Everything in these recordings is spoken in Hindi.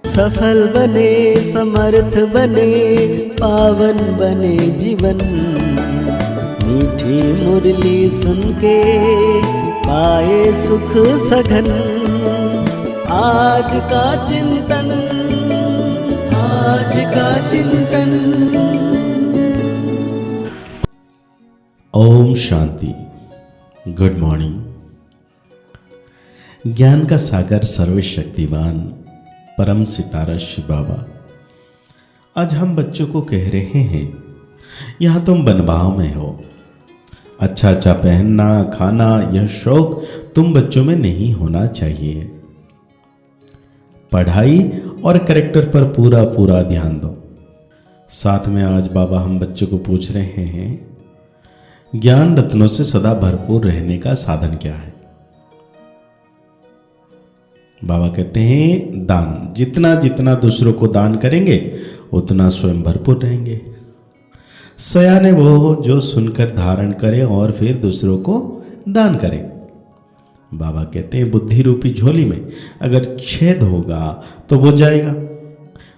सफल बने, समर्थ बने, पावन बने जीवन। मीठी मुरली सुन के पाए सुख सघन। आज का चिंतन, आज का चिंतन। ओम शांति। Good morning. ज्ञान का सागर सर्वशक्तिवान परम सितारा शिव बाबा आज हम बच्चों को कह रहे हैं, यहाँ तुम बनभाव में हो। अच्छा अच्छा पहनना, खाना, यह शौक तुम बच्चों में नहीं होना चाहिए। पढ़ाई और करेक्टर पर पूरा पूरा ध्यान दो। साथ में आज बाबा हम बच्चों को पूछ रहे हैं, ज्ञान रत्नों से सदा भरपूर रहने का साधन क्या है। बाबा कहते हैं दान। जितना जितना दूसरों को दान करेंगे उतना स्वयं भरपूर रहेंगे। सयाने वो हो जो सुनकर धारण करे और फिर दूसरों को दान करे। बाबा कहते हैं बुद्धि रूपी झोली में अगर छेद होगा तो वो जाएगा,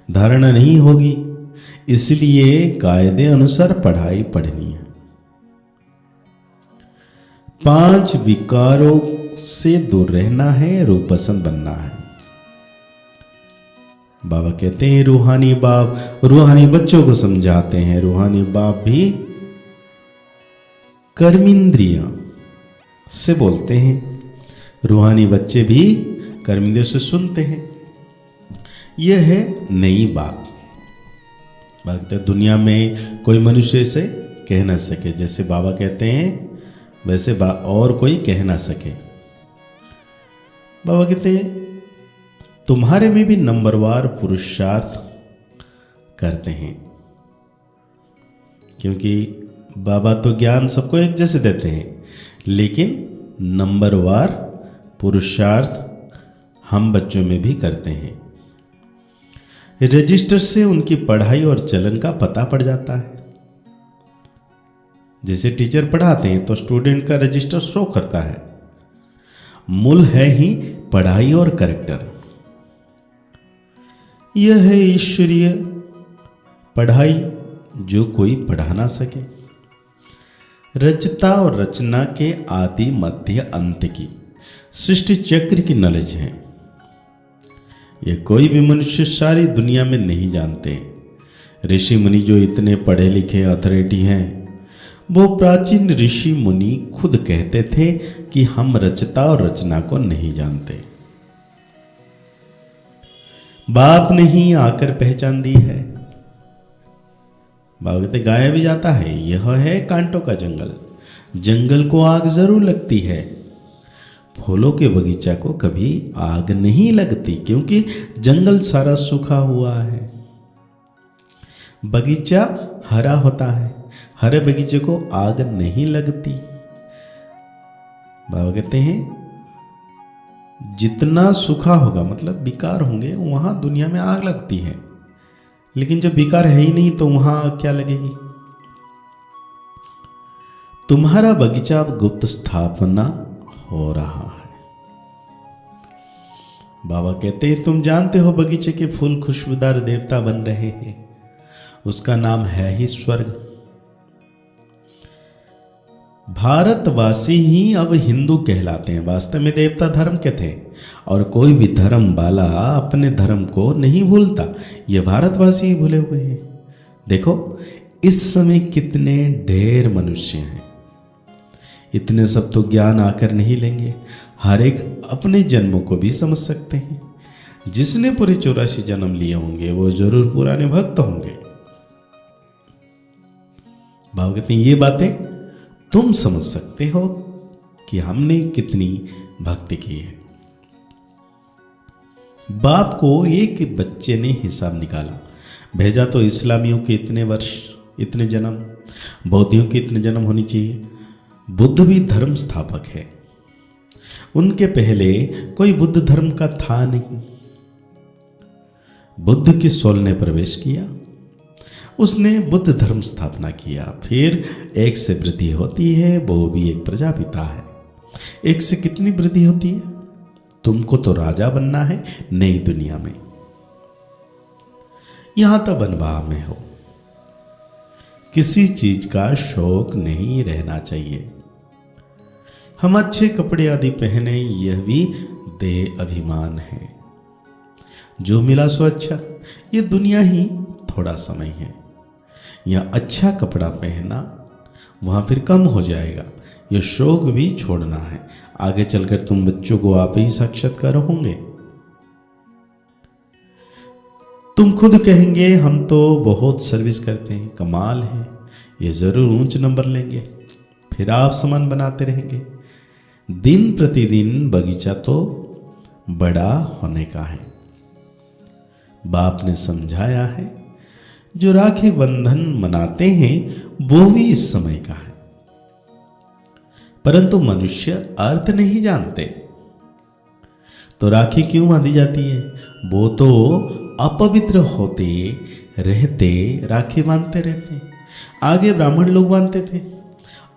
धारणा नहीं होगी। इसलिए कायदे अनुसार पढ़ाई पढ़नी है। 5 विकारों से दूर रहना है, रूप पसंद बनना है। बाबा कहते हैं रूहानी बाप रूहानी बच्चों को समझाते हैं। रूहानी बाप भी कर्मेंद्रिय से बोलते हैं, रूहानी बच्चे भी कर्मेंद्रियों से सुनते हैं। यह है नई बात। दुनिया में कोई मनुष्य से कह ना सके, जैसे बाबा कहते हैं वैसे और कोई कह ना सके। बाबा कहते हैं तुम्हारे में भी नंबरवार पुरुषार्थ करते हैं, क्योंकि बाबा तो ज्ञान सबको एक जैसे देते हैं, लेकिन नंबरवार पुरुषार्थ हम बच्चों में भी करते हैं। रजिस्टर से उनकी पढ़ाई और चलन का पता पड़ जाता है। जैसे टीचर पढ़ाते हैं तो स्टूडेंट का रजिस्टर शो करता है। मूल है ही पढ़ाई और करेक्टर। यह है ईश्वरीय पढ़ाई जो कोई पढ़ा ना सके। रचता और रचना के आदि मध्य अंत की सृष्टि चक्र की नॉलेज है। यह कोई भी मनुष्य सारी दुनिया में नहीं जानते। ऋषि मुनि जो इतने पढ़े लिखे अथॉरिटी हैं, वो प्राचीन ऋषि मुनि खुद कहते थे कि हम रचता और रचना को नहीं जानते। बाप ने ही आकर पहचान दी है। बाबा कहते गाया भी जाता है, यह है कांटों का जंगल। जंगल को आग जरूर लगती है, फूलों के बगीचा को कभी आग नहीं लगती, क्योंकि जंगल सारा सूखा हुआ है। बगीचा हरा होता है, हरे बगीचे को आग नहीं लगती। बाबा कहते हैं जितना सूखा होगा, मतलब विकार होंगे, वहां दुनिया में आग लगती है। लेकिन जब विकार है ही नहीं तो वहां आग क्या लगेगी। तुम्हारा बगीचा अब गुप्त स्थापना हो रहा है। बाबा कहते हैं तुम जानते हो बगीचे के फूल खुशबूदार देवता बन रहे हैं, उसका नाम है ही स्वर्ग। भारतवासी ही अब हिंदू कहलाते हैं। वास्तव में देवता धर्म के थे, और कोई भी धर्म वाला अपने धर्म को नहीं भूलता। ये भारतवासी ही भूले हुए हैं। देखो इस समय कितने ढेर मनुष्य हैं। इतने सब तो ज्ञान आकर नहीं लेंगे। हर एक अपने जन्मों को भी समझ सकते हैं। जिसने पूरे 84 जन्म लिए होंगे वो जरूर पुराने भक्त होंगे। बाबा कहते हैं ये बातें तुम समझ सकते हो कि हमने कितनी भक्ति की है। बाप को एक बच्चे ने हिसाब निकाला, भेजा तो इस्लामियों के इतने वर्ष, इतने जन्म, बौद्धियों के इतने जन्म होनी चाहिए। बुद्ध भी धर्म स्थापक है, उनके पहले कोई बुद्ध धर्म का था नहीं। बुद्ध की सोल ने प्रवेश किया, उसने बुद्ध धर्म स्थापना किया। फिर एक से वृद्धि होती है, वो भी एक प्रजापिता है। एक से कितनी वृद्धि होती है? तुमको तो राजा बनना है नई दुनिया में। यहां तो बनवा में हो। किसी चीज का शौक नहीं रहना चाहिए। हम अच्छे कपड़े आदि पहने, यह भी देह अभिमान है। जो मिला सो अच्छा, ये दुनिया ही थोड़ा समय है। यह अच्छा कपड़ा पहना वहां फिर कम हो जाएगा। यह शौक भी छोड़ना है। आगे चलकर तुम बच्चों को आप ही साक्षात्कार होंगे। तुम खुद कहेंगे हम तो बहुत सर्विस करते हैं, कमाल है, ये जरूर ऊंच नंबर लेंगे। फिर आप सामान बनाते रहेंगे। दिन प्रतिदिन बगीचा तो बड़ा होने का है। बाप ने समझाया है, जो राखी बंधन मनाते हैं वो भी इस समय का है, परंतु मनुष्य अर्थ नहीं जानते। तो राखी क्यों बांधी जाती है? वो तो अपवित्र होते रहते राखी बांधते रहते। आगे ब्राह्मण लोग बांधते थे,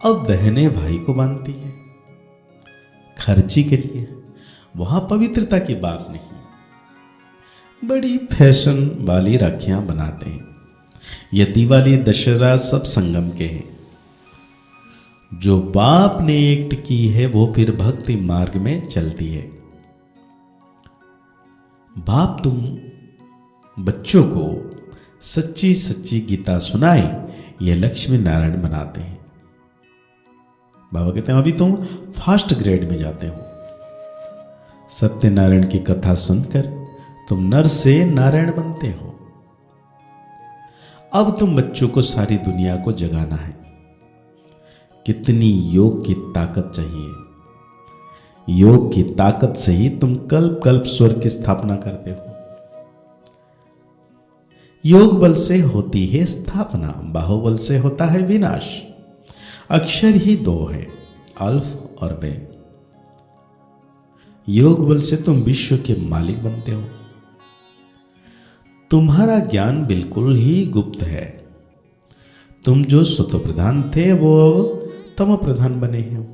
अब बहनें भाई को बांधती है खर्ची के लिए। वहां पवित्रता की बात नहीं। बड़ी फैशन वाली राखियां बनाते हैं। ये दिवाली दशहरा सब संगम के हैं। जो बाप ने एक्ट की है वो फिर भक्ति मार्ग में चलती है। बाप तुम बच्चों को सच्ची सच्ची गीता सुनाए, ये लक्ष्मी नारायण मनाते हैं। बाबा कहते हैं अभी तुम फर्स्ट ग्रेड में जाते हो। सत्यनारायण की कथा सुनकर तुम नर से नारायण बनते हो। अब तुम बच्चों को सारी दुनिया को जगाना है। कितनी योग की ताकत चाहिए। योग की ताकत से ही तुम कल्प कल्प स्वर्ग की स्थापना करते हो। योग बल से होती है स्थापना, बाहुबल से होता है विनाश। अक्षर ही दो है, अल्फ और बे। योग बल से तुम विश्व के मालिक बनते हो। तुम्हारा ज्ञान बिल्कुल ही गुप्त है। तुम जो सत्व प्रधान थे वो तम प्रधान बने हो।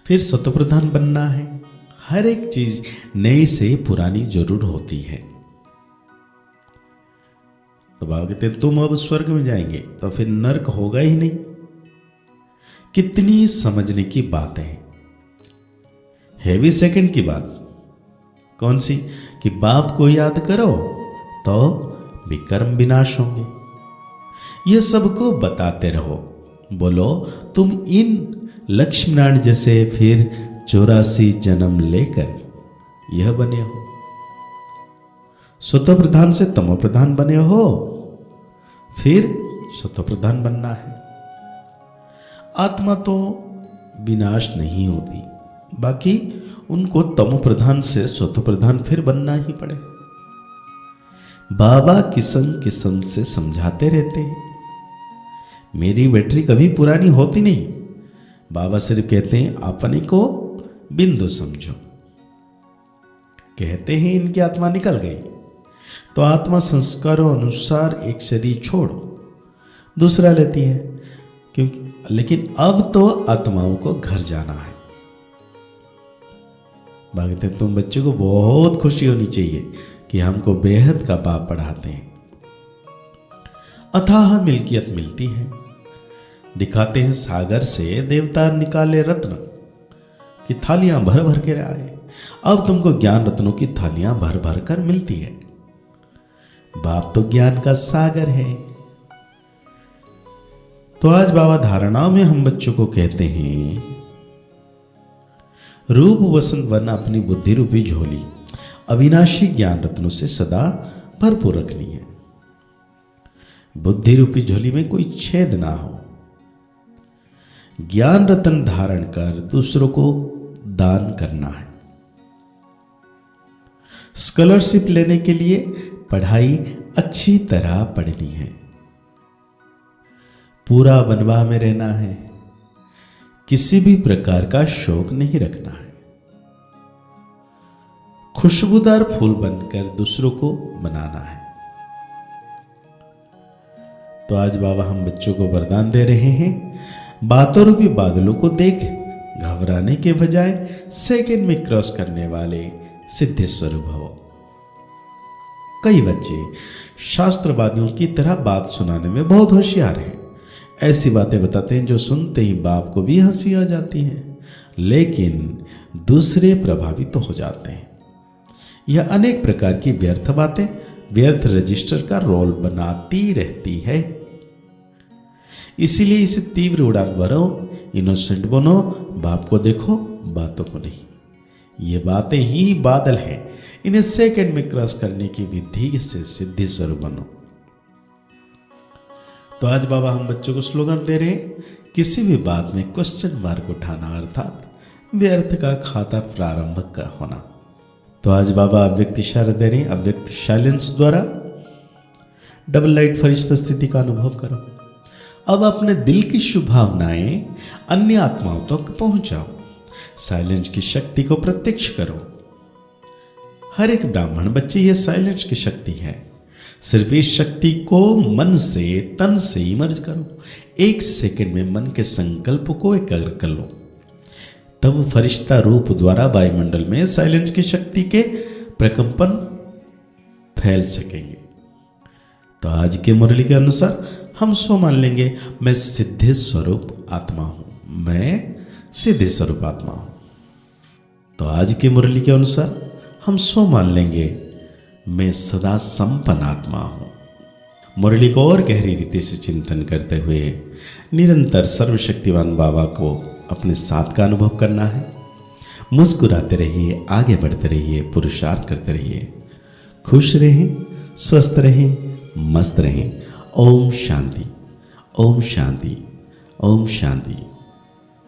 फिर सत्व प्रधान बनना है। हर एक चीज नई से पुरानी जरूर होती है। तो बाबा कहते तुम अब स्वर्ग में जाएंगे तो फिर नर्क होगा ही नहीं। कितनी समझने की बात है भी सेकंड की बात। कौन सी? कि बाप को याद करो तो विकर्म विनाश होंगे। ये सबको बताते रहो। बोलो तुम इन लक्ष्मी नारायण जैसे फिर 84 जन्म लेकर यह बने हो। स्वतः प्रधान से तमो प्रधान बने हो, फिर स्वतः प्रधान बनना है। आत्मा तो विनाश नहीं होती, बाकी उनको तमो प्रधान से स्वतः प्रधान फिर बनना ही पड़े। बाबा किस्म किस्म से समझाते रहते हैं। मेरी बैटरी कभी पुरानी होती नहीं। बाबा सिर्फ कहते हैं अपने को बिंदु समझो। कहते हैं इनकी आत्मा निकल गई, तो आत्मा संस्कारों अनुसार एक शरीर छोड़ दूसरा लेती है, क्योंकि लेकिन अब तो आत्माओं को घर जाना है। भागते तुम बच्चों को बहुत खुशी होनी चाहिए कि हमको बेहद का बाप पढ़ाते हैं। अथाह मिल्कियत मिलती है। दिखाते हैं सागर से देवता निकाले रत्न की थालियां भर भर के आए। अब तुमको ज्ञान रत्नों की थालियां भर भर कर मिलती है। बाप तो ज्ञान का सागर है। तो आज बाबा धारणाओं में हम बच्चों को कहते हैं, रूप वसंत वन अपनी बुद्धि रूपी झोली अविनाशी ज्ञान रत्नों से सदा भरपूर रखनी है। बुद्धि रूपी झोली में कोई छेद ना हो। ज्ञान रत्न धारण कर दूसरों को दान करना है। स्कॉलरशिप लेने के लिए पढ़ाई अच्छी तरह पढ़नी है। पूरा बनवा में रहना है। किसी भी प्रकार का शौक नहीं रखना है। खुशबूदार फूल बनकर दूसरों को बनाना है। तो आज बाबा हम बच्चों को वरदान दे रहे हैं, बातों रूपी बादलों को देख घबराने के बजाय सेकंड में क्रॉस करने वाले सिद्धेश्वर भव। कई बच्चे शास्त्रवादियों की तरह बात सुनाने में बहुत होशियार हैं। ऐसी बातें बताते हैं जो सुनते ही बाप को भी हंसी आ जाती है, लेकिन दूसरे प्रभावित तो हो जाते हैं। यह अनेक प्रकार की व्यर्थ बातें व्यर्थ रजिस्टर का रोल बनाती रहती है। इसीलिए इसे तीव्र उड़ान भरो, इनोसेंट बनो, बाप को देखो, बातों को नहीं। ये बातें ही बादल हैं, इन्हें सेकंड में क्रॉस करने की विधि से सिद्धि स्वरूप बनो। तो आज बाबा हम बच्चों को स्लोगन दे रहे हैं, किसी भी बात में क्वेश्चन मार्क उठाना अर्थात व्यर्थ का खाता प्रारंभ का होना। तो आज बाबा अव्यक्त इशारा दे रहे हैं, अव्यक्त साइलेंस द्वारा डबल लाइट फरिश्ता स्थिति का अनुभव करो। अब अपने दिल की शुभ भावनाएं अन्य आत्माओं तक पहुंचाओ। साइलेंस की शक्ति को प्रत्यक्ष करो। हर एक ब्राह्मण बच्चे ये साइलेंस की शक्ति है। सिर्फ इस शक्ति को मन से तन से इमर्ज करो। 1 सेकंड में मन के संकल्प को एकाग्र कर लो, तब फरिश्ता रूप द्वारा वायुमंडल में साइलेंस की शक्ति के प्रकंपन फैल सकेंगे। तो आज के मुरली के अनुसार हम सो मान लेंगे, मैं सिद्धि स्वरूप आत्मा हूं, मैं सिद्धि स्वरूप आत्मा हूं। तो आज की मुरली के अनुसार हम सो मान लेंगे, मैं सदा संपन्न आत्मा हूं। मुरली को और गहरी रीति से चिंतन करते हुए निरंतर सर्वशक्तिवान बाबा को अपने साथ का अनुभव करना है। मुस्कुराते रहिए, आगे बढ़ते रहिए, पुरुषार्थ करते रहिए, खुश रहें, स्वस्थ रहें, मस्त रहें। ओम शांति, ओम शांति, ओम शांति।